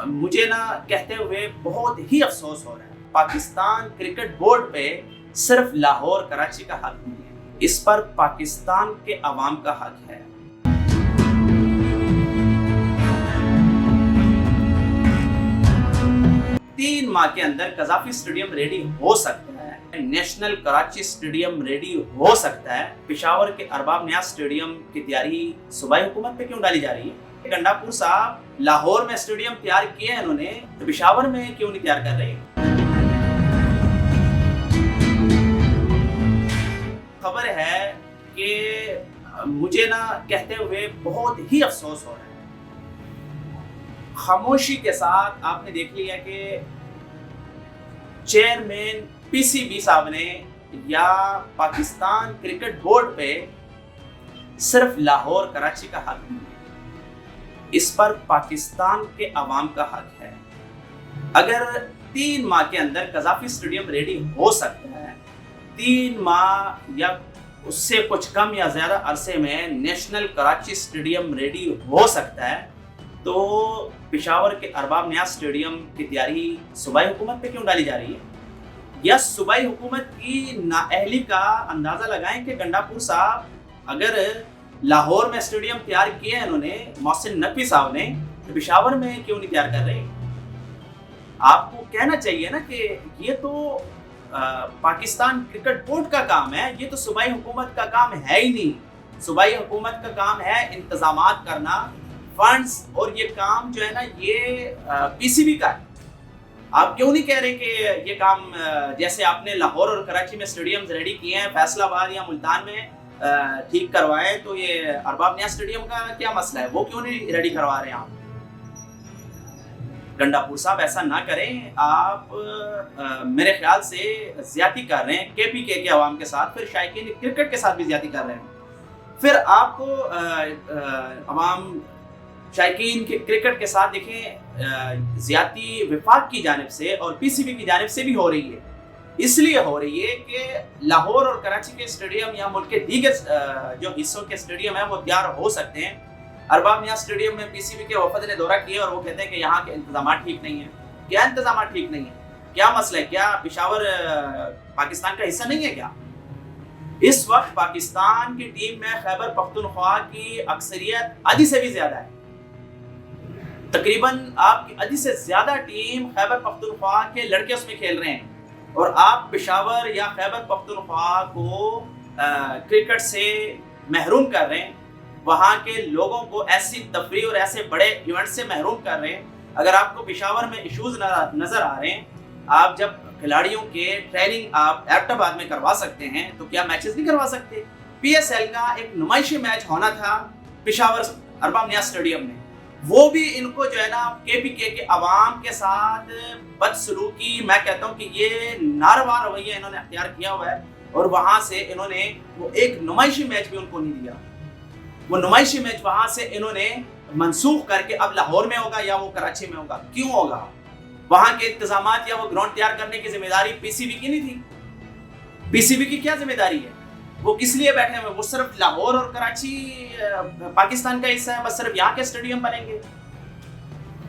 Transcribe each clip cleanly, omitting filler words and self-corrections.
مجھے نا کہتے ہوئے بہت ہی افسوس ہو رہا ہے، پاکستان کرکٹ بورڈ پہ صرف لاہور کراچی کا حق نہیں ہے، اس پر پاکستان کے عوام کا حق ہے۔ تین ماہ کے اندر قذافی اسٹیڈیم ریڈی ہو سکتا ہے، نیشنل کراچی اسٹیڈیم ریڈی ہو سکتا ہے۔ پشاور کے ارباب نیاز اسٹیڈیم کی تیاری صوبائی حکومت پہ کیوں ڈالی جا رہی ہے؟ گنڈاپور صاحب لاہور میں اسٹیڈیم تیار کیے ہیں انہوں نے، تو پشاور میں کیوں نہیں تیار کر رہے؟ خبر ہے کہ مجھے نا کہتے ہوئے بہت ہی افسوس ہو رہا ہے۔ خاموشی کے ساتھ آپ نے دیکھ لیا کہ چیئرمین پی سی بی صاحب نے یا پاکستان کرکٹ بورڈ پہ صرف لاہور کراچی کا حق نہیں ہے، اس پر پاکستان کے عوام کا حق ہے۔ اگر 3 ماہ کے اندر قذافی اسٹیڈیم ریڈی ہو سکتا ہے، 3 ماہ یا اس سے کچھ کم یا زیادہ عرصے میں نیشنل کراچی اسٹیڈیم ریڈی ہو سکتا ہے، تو پشاور کے ارباب نیاز اسٹیڈیم کی تیاری صوبائی حکومت پہ کیوں ڈالی جا رہی ہے؟ یا صوبائی حکومت کی نااہلی کا اندازہ لگائیں کہ گنڈاپور صاحب اگر لاہور میں اسٹیڈیم تیار کیے ہیں انہوں نے، محسن نقوی صاحب نے، تو پشاور میں کیوں نہیں تیار کر رہے؟ آپ کو کہنا چاہیے نا کہ یہ تو پاکستان کرکٹ بورڈ کا کام ہے، یہ تو صوبائی حکومت کا کام ہے ہی نہیں۔ صوبائی حکومت کا کام ہے انتظامات کرنا، فنڈز، اور یہ کام جو ہے نا یہ پی سی بی کا ہے۔ آپ کیوں نہیں کہہ رہے کہ یہ کام جیسے آپ نے لاہور اور کراچی میں اسٹیڈیم ریڈی کیے ہیں، فیصل آباد یا ملتان میں ٹھیک کروائے، تو یہ ارباب نیاز اسٹیڈیم کا کیا مسئلہ ہے؟ وہ کیوں نہیں ریڈی کروا رہے ہیں آپ؟ گنڈاپور صاحب ایسا نہ کریں، آپ میرے خیال سے زیادتی کر رہے ہیں کے پی کے عوام کے ساتھ، پھر شائقین کرکٹ کے ساتھ بھی زیادتی کر رہے ہیں۔ پھر آپ کو عوام شائقین کرکٹ کے ساتھ دیکھیں زیادتی وفاق کی جانب سے اور پی سی بی کی جانب سے بھی ہو رہی ہے۔ اس لیے ہو رہی ہے کہ لاہور اور کراچی کے اسٹیڈیم یا ملک کے دیگر جو حصوں کے اسٹیڈیم ہیں وہ تیار ہو سکتے ہیں۔ ارباب نیاز اسٹیڈیم میں پی سی بی کے وفد نے دورہ کیا اور وہ کہتے ہیں کہ یہاں کے انتظامات ٹھیک نہیں ہیں۔ کیا انتظامات ٹھیک نہیں ہیں؟ کیا مسئلہ ہے؟ کیا پشاور پاکستان کا حصہ نہیں ہے کیا؟ اس وقت پاکستان کی ٹیم میں خیبر پختونخوا کی اکثریت آدھی سے بھی زیادہ ہے، تقریباً آپ کی آدھی سے زیادہ ٹیم خیبر پختونخوا کے لڑکے اس میں کھیل رہے ہیں، اور آپ پشاور یا خیبر پختونخوا کو کرکٹ سے محروم کر رہے ہیں، وہاں کے لوگوں کو ایسی تفریح اور ایسے بڑے ایونٹ سے محروم کر رہے ہیں۔ اگر آپ کو پشاور میں ایشوز نظر آ رہے ہیں، آپ جب کھلاڑیوں کے ٹریننگ آپ ایبٹ آباد میں کروا سکتے ہیں تو کیا میچز نہیں کروا سکتے؟ پی ایس ایل کا ایک نمائشی میچ ہونا تھا پشاور ارباب نیاز اسٹیڈیم میں، وہ بھی ان کو جو ہے نا کے پی کے عوام کے ساتھ بدسلوکی، میں کہتا ہوں کہ یہ ناروا رویہ انہوں نے اختیار کیا ہوا ہے، اور وہاں سے انہوں نے وہ ایک نمائشی میچ بھی ان کو نہیں دیا۔ وہ نمائشی میچ وہاں سے انہوں نے منسوخ کر کے اب لاہور میں ہوگا یا وہ کراچی میں ہوگا۔ کیوں ہوگا؟ وہاں کے انتظامات یا وہ گراؤنڈ تیار کرنے کی ذمہ داری پی سی بی کی نہیں تھی؟ پی سی بی کی کیا ذمہ داری ہے؟ وہ کس لیے بیٹھے ہوئے؟ وہ صرف لاہور اور کراچی پاکستان کا حصہ ہے، بس صرف یہاں کے اسٹیڈیم بنیں گے،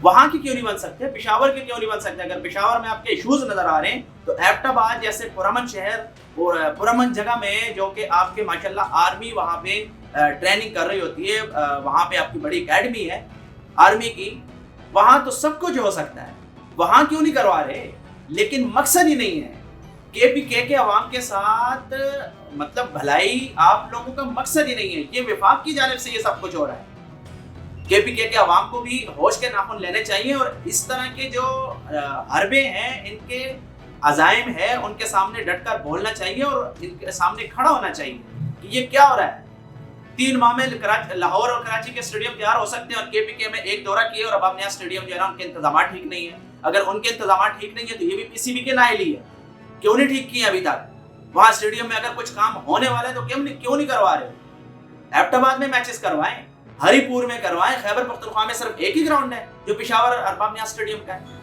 وہاں کی کیوں نہیں بن سکتے؟ پشاور کے کیوں نہیں بن سکتے؟ اگر پشاور میں آپ کے ایشوز نظر آ رہے ہیں تو ایبٹ آباد جیسے پرامن شہر اور پرامن جگہ میں، جو کہ آپ کے ماشاءاللہ آرمی وہاں پہ ٹریننگ کر رہی ہوتی ہے، وہاں پہ آپ کی بڑی اکیڈمی ہے آرمی کی، وہاں تو سب کچھ ہو سکتا ہے، وہاں کیوں نہیں کروا رہے؟ لیکن مقصد ہی نہیں ہے کے پی کے عوام کے ساتھ، مطلب بھلائی آپ لوگوں کا مقصد ہی نہیں ہے، یہ وفاق کی جانب سے یہ سب کچھ ہو رہا ہے۔ کے پی کے عوام کو بھی ہوش کے ناخن لینے چاہیے، اور اس طرح کے جو حربے ہیں، ان کے عزائم ہیں، ان کے سامنے ڈٹ کر بولنا چاہیے اور ان کے سامنے کھڑا ہونا چاہیے کہ یہ کیا ہو رہا ہے۔ 3 ماہ میں لاہور اور کراچی کے اسٹیڈیم تیار ہو سکتے ہیں، اور کے پی کے میں ایک دورہ کیے اور ارباب نیاز اسٹیڈیم جو ہے نا ان کے انتظامات ٹھیک نہیں ہیں۔ اگر ان کے انتظامات ٹھیک نہیں ہیں تو یہ بھی پی سی بی کے نااہلی ہے، کیوں نہیں ٹھیک کیے ابھی تک؟ وہاں اسٹیڈیم میں اگر کچھ کام ہونے والا ہے تو کیوں نہیں کروا رہے؟ ایبٹ آباد میں میچز کروائیں، ہری پور میں کروائیں، خیبر پختونخوا میں صرف ایک ہی گراؤنڈ ہے جو پشاور ارباب نیاز اسٹیڈیم کا ہے۔